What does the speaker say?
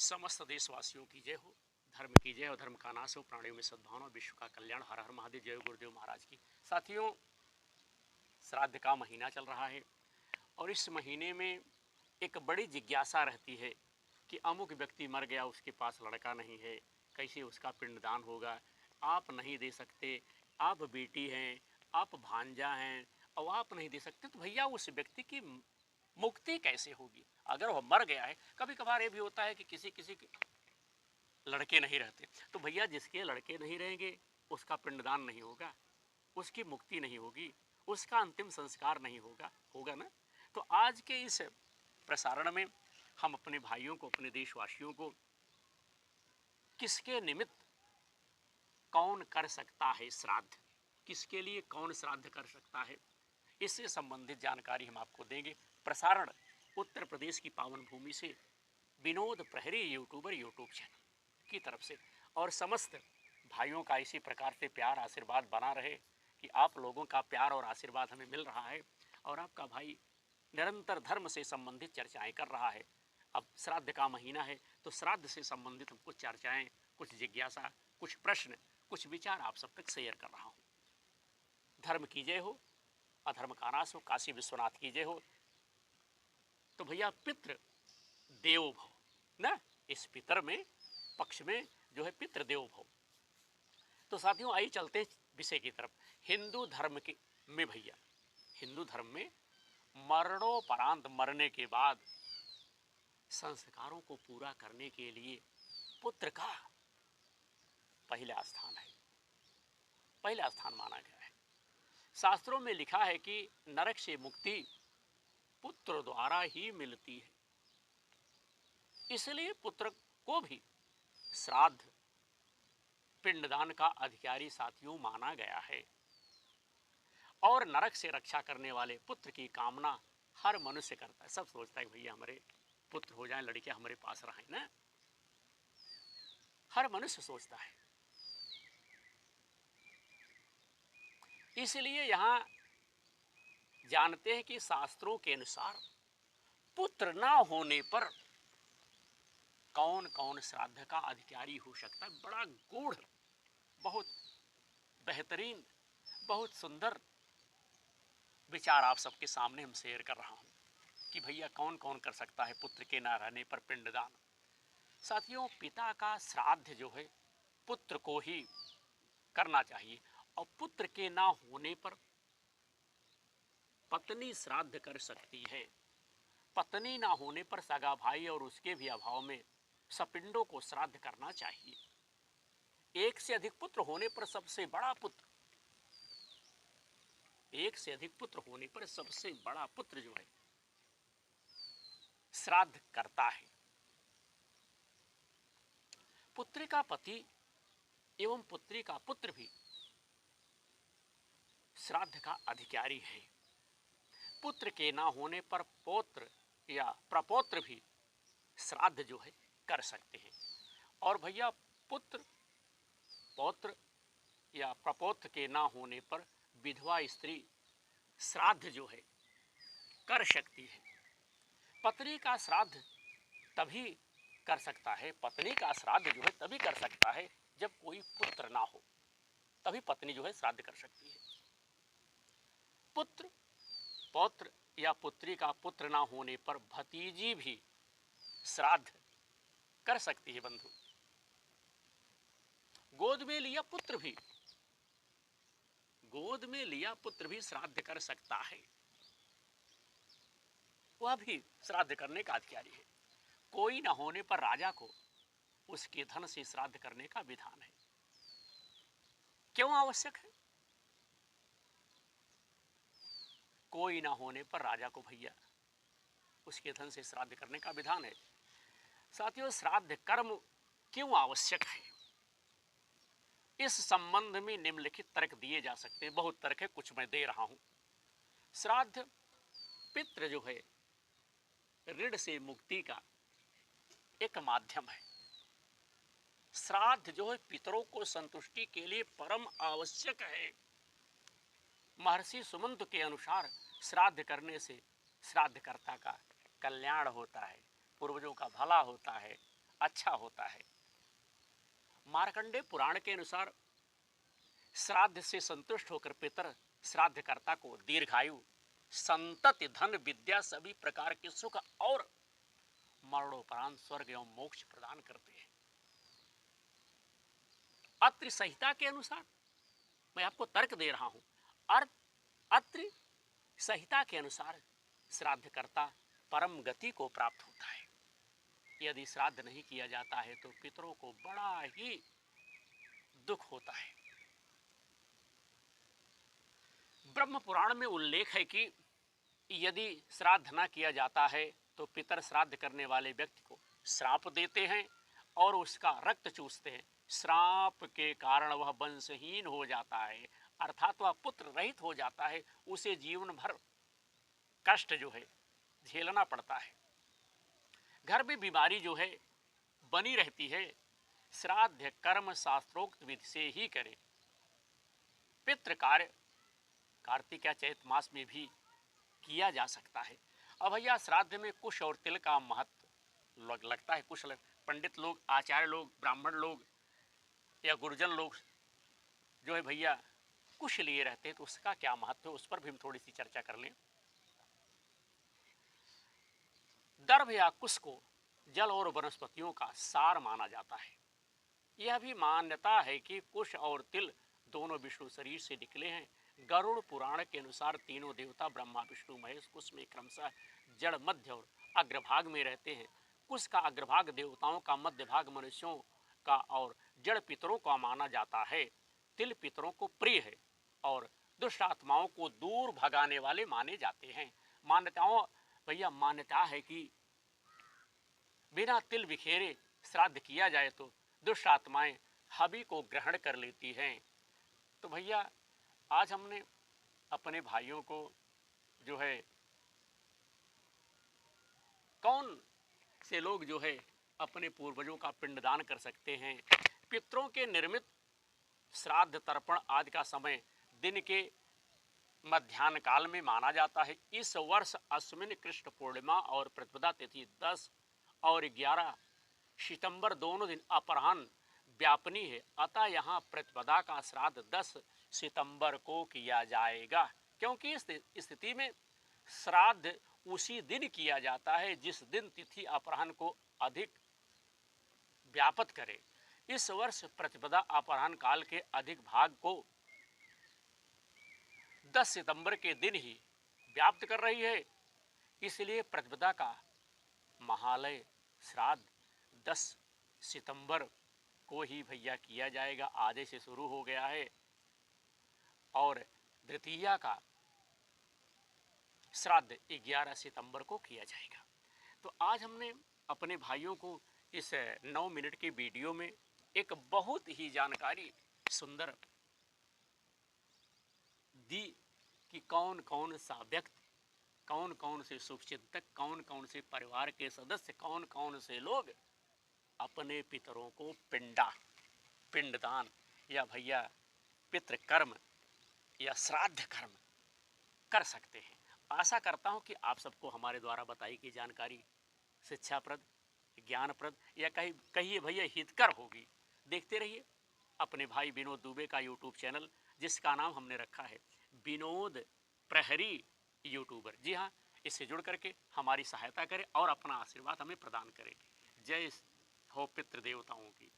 समस्त देशवासियों की जय हो, धर्म की जय हो, धर्म का नाश हो, प्राणियों में सद्भावना, विश्व का कल्याण। हर हर महादेव, जय गुरुदेव महाराज की। साथियों, श्राद्ध का महीना चल रहा है और इस महीने में एक बड़ी जिज्ञासा रहती है कि अमुक व्यक्ति मर गया, उसके पास लड़का नहीं है, कैसे उसका पिंडदान होगा। आप नहीं दे सकते, आप बेटी हैं, आप भांजा हैं और आप नहीं दे सकते, तो भैया उस व्यक्ति की मुक्ति कैसे होगी अगर वह मर गया है। कभी कभार ये भी होता है कि किसी किसी के लड़के नहीं रहते, तो भैया जिसके लड़के नहीं रहेंगे उसका पिंडदान नहीं होगा, उसकी मुक्ति नहीं होगी, उसका अंतिम संस्कार नहीं होगा, होगा ना। तो आज के इस प्रसारण में हम अपने भाइयों को, अपने देशवासियों को किसके निमित्त कौन कर सकता है श्राद्ध, किसके लिए कौन श्राद्ध कर सकता है, इससे संबंधित जानकारी हम आपको देंगे। प्रसारण उत्तर प्रदेश की पावन भूमि से विनोद प्रहरी यूट्यूबर यूट्यूब चैनल की तरफ से, और समस्त भाइयों का इसी प्रकार से प्यार आशीर्वाद बना रहे कि आप लोगों का प्यार और आशीर्वाद हमें मिल रहा है और आपका भाई निरंतर धर्म से संबंधित चर्चाएं कर रहा है। अब श्राद्ध का महीना है तो श्राद्ध से संबंधित कुछ चर्चाएं, कुछ जिज्ञासा, कुछ प्रश्न, कुछ विचार आप सब तक शेयर कर रहा हूँ। धर्म की जय हो, अधर्म का नाश हो, काशी विश्वनाथ की जय हो। तो भैया पितृ देवो भव ना, इस पितर में पक्ष में जो है पितृ देवो भव। तो साथियों आइए चलते हैं विषय की तरफ। हिंदू धर्म के में भैया, हिंदू धर्म में मरणोपरांत, मरने के बाद संस्कारों को पूरा करने के लिए पुत्र का पहला स्थान है, पहला स्थान माना गया है। शास्त्रों में लिखा है कि नरक से मुक्ति पुत्र द्वारा ही मिलती है, इसलिए पुत्र को भी श्राद्ध पिंडदान का अधिकारी साथियों माना गया है। और नरक से रक्षा करने वाले पुत्र की कामना हर मनुष्य करता है। सब सोचता है कि भैया हमारे पुत्र हो जाएं, लड़कियां हमारे पास रहें ना, हर मनुष्य सोचता है। इसलिए यहां जानते हैं कि शास्त्रों के अनुसार पुत्र ना होने पर कौन कौन श्राद्ध का अधिकारी हो सकता है। बड़ा गूढ़, बहुत बेहतरीन, बहुत सुंदर विचार आप सबके सामने हम शेयर कर रहा हूं कि भैया कौन कौन कर सकता है पुत्र के ना रहने पर पिंडदान। साथियों, पिता का श्राद्ध जो है पुत्र को ही करना चाहिए और पुत्र के ना होने पर पत्नी श्राद्ध कर सकती है। पत्नी ना होने पर सगा भाई और उसके भी अभाव में सपिंडों को श्राद्ध करना चाहिए। एक से अधिक पुत्र होने पर सबसे बड़ा पुत्र, एक से अधिक पुत्र होने पर सबसे बड़ा पुत्र जो है श्राद्ध करता है। पुत्री का पति एवं पुत्री का पुत्र भी श्राद्ध का अधिकारी है। पुत्र के ना होने पर पौत्र या प्रपौत्र भी श्राद्ध जो है कर सकते हैं। और भैया पुत्र, पौत्र या प्रपौत्र के ना होने पर विधवा स्त्री श्राद्ध जो है कर सकती है। पत्नी का श्राद्ध तभी कर सकता है, पत्नी का श्राद्ध जो है तभी कर सकता है जब कोई पुत्र ना हो, तभी पत्नी जो है श्राद्ध कर सकती है। पुत्र, पौत्र या पुत्री का पुत्र ना होने पर भतीजी भी श्राद्ध कर सकती है। बंधु, गोद में लिया पुत्र भी, गोद में लिया पुत्र भी श्राद्ध कर सकता है, वह भी श्राद्ध करने का अधिकारी है। कोई न होने पर राजा को उसके धन से श्राद्ध करने का विधान है। क्यों आवश्यक है? कोई न होने पर राजा को भैया उसके धन से श्राद्ध करने का विधान है। साथियों, श्राद्ध कर्म क्यों आवश्यक है, इस संबंध में निम्नलिखित तर्क दिए जा सकते हैं। बहुत तर्क है, कुछ मैं दे रहा हूं। श्राद्ध पितृ जो है ऋण से मुक्ति का एक माध्यम है। श्राद्ध जो है पितरों को संतुष्टि के लिए परम आवश्यक है। महर्षि सुमंत के अनुसार श्राद्ध करने से श्राद्धकर्ता का कल्याण होता है, पूर्वजों का भला होता है अच्छा होता है। मार्कंडेय पुराण के अनुसार श्राद्ध से संतुष्ट होकर पितर श्राद्धकर्ता को दीर्घायु, संतति, धन, विद्या, सभी प्रकार के सुख और मरणोपरांत स्वर्ग एवं मोक्ष प्रदान करते हैं। अत्रि संहिता के अनुसार मैं आपको तर्क दे रहा हूं, अत्रि संहिता के अनुसार श्राद्धकर्ता परम गति को प्राप्त होता है। यदि श्राद्ध नहीं किया जाता है तो पितरों को बड़ा ही दुख होता है। ब्रह्म पुराण में उल्लेख है कि यदि श्राद्ध न किया जाता है तो पितर श्राद्ध करने वाले व्यक्ति को श्राप देते हैं और उसका रक्त चूसते हैं। श्राप के कारण वह वंशहीन हो जाता है, अर्थात वह पुत्र रहित हो जाता है। उसे जीवन भर कष्ट जो है झेलना पड़ता है। घर में बीमारी जो है बनी रहती है। श्राद्ध कर्म शास्त्रोक्त विधि से ही करें। पितृ कार्य कार्तिक या चैत मास में भी किया जा सकता है। अब भैया श्राद्ध में कुश और तिल का महत्व लगता है। कुश पंडित लोग, आचार्य लोग, ब्राह्मण लोग या गुरुजन लोग जो है भैया कुश लिए रहते हैं, तो उसका क्या महत्व है, उस पर भी हम थोड़ी सी चर्चा कर लें। दर्भ या कुश को जल और वनस्पतियों का सार माना जाता है। यह भी मान्यता है कि कुश और तिल दोनों विष्णु शरीर से निकले हैं। गरुड़ पुराण के अनुसार तीनों देवता ब्रह्मा, विष्णु, महेश कुश में क्रमशः जड़, मध्य और अग्रभाग में रहते हैं। कुश का अग्रभाग देवताओं का, मध्य भाग मनुष्यों का और जड़ पितरों का माना जाता है। तिल पितरों को प्रिय है और दुष्ट आत्माओं को दूर भगाने वाले माने जाते हैं। मान्यता है कि बिना तिल बिखेरे श्राद्ध किया जाए तो दुष्ट आत्माएं हवि को ग्रहण कर लेती हैं। तो भैया आज हमने अपने भाइयों को जो है कौन से लोग जो है अपने पूर्वजों का पिंडदान कर सकते हैं। पितरों के निर्मित श्राद्ध तर्पण आदि का समय दिन के मध्याह्न काल में माना जाता है। इस वर्ष अश्विन कृष्ण पूर्णिमा और प्रतिपदा तिथि 10 और 11 सितंबर दोनों दिन अपराह्न व्यापनी है। अतः यहाँ प्रतिपदा का श्राद्ध 10 सितंबर को किया जाएगा, क्योंकि इस स्थिति में श्राद्ध उसी दिन किया जाता है जिस दिन तिथि अपराह्न को अधिक व्यापत करे। इस वर्ष प्रतिपदा अपराह्न काल के अधिक भाग को 10 सितंबर के दिन ही व्याप्त कर रही है। इसलिए प्रतिपदा का महालय श्राद्ध 10 सितंबर को ही भैया किया जाएगा। आधे से शुरू हो गया है और द्वितीया का श्राद्ध 11 सितंबर को किया जाएगा। तो आज हमने अपने भाइयों को इस 9 मिनट के वीडियो में एक बहुत ही जानकारी सुंदर दी कि कौन कौन सा व्यक्ति, कौन कौन से शुभचिंतक, कौन कौन से परिवार के सदस्य, कौन कौन से लोग अपने पितरों को पिंडदान या भैया पितृकर्म या श्राद्ध कर्म कर सकते हैं। आशा करता हूं कि आप सबको हमारे द्वारा बताई गई जानकारी शिक्षाप्रद, ज्ञानप्रद या कहिए भैया हितकर होगी। देखते रहिए अपने भाई विनोद दुबे का यूट्यूब चैनल, जिसका नाम हमने रखा है विनोद प्रहरी यूट्यूबर। जी हाँ, इससे जुड़ करके हमारी सहायता करें और अपना आशीर्वाद हमें प्रदान करें। जय हो पितृ देवताओं की।